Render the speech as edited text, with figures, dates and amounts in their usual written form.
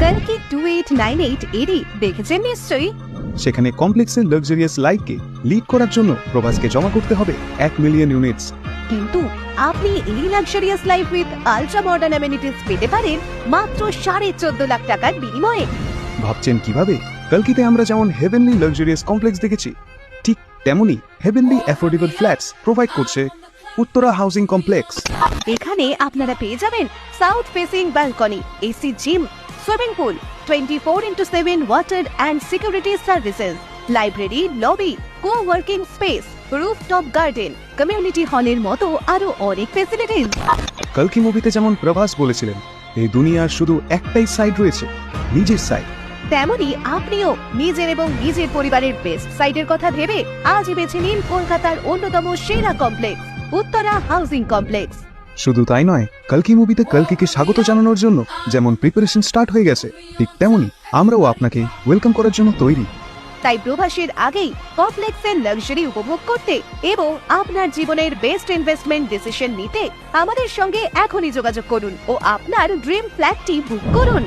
কালকি 2898 এডি দেখেছেন নিশ্চয়ই। সেখানে কমপ্লেক্সের লাক্সারিয়াস লাইফকে লিড করার জন্য প্রভাসকে জমা করতে হবে 1 মিলিয়ন ইউনিটস। কিন্তু আপনি এই luxurious life with ultra modern amenities পেতে পারেন মাত্র 14.5 লাখ টাকার বিনিময়ে। ভাবছেন কিভাবে? কালকিতে আমরা যেমন হেভেনলি লাক্সারিয়াস কমপ্লেক্স দেখেছি, ঠিক তেমনি হেভেনলি অ্যাফোর্ডেবল ফ্ল্যাটস প্রোভাইড করছে উত্তরা হাউজিং কমপ্লেক্স। এখানে আপনারা পেয়ে যাবেন south facing balcony, AC gym, swimming pool, 24/7 water and security services, library, lobby, co-working space, rooftop garden, community হলের মতো আরো অনেক ফ্যাসিলিটিস। কালকি মুভিতে যেমন প্রভাস বলেছিলেন, এই দুনিয়ার শুধু একটাই সাইড রয়েছে, নিজের সাইড। তেমনি আপনিও নিজের এবং নিজের পরিবারের বেস্ট সাইডের কথা ভেবে আজই বেছে নিন কলকাতার অন্যতম সেরা কমপ্লেক্স, উত্তরা হাউজিং কমপ্লেক্স। শুধু তাই নয়, কালকি মুভিতে কালকিকে স্বাগত জানানোর জন্য যেমন প্রিপারেশন স্টার্ট হয়ে গেছে, ঠিক তেমনি আমরাও আপনাকে ওয়েলকাম করার জন্য তৈরি। তাই প্রবাসের আগেই কমপ্লেক্সের লাক্সারি উপভোগ করতে এবং আপনার জীবনের বেস্ট ইনভেস্টমেন্ট ডিসিশন নিতে আমাদের সঙ্গে এখনই যোগাযোগ করুন ও আপনার ড্রিম ফ্ল্যাটটি বুক করুন।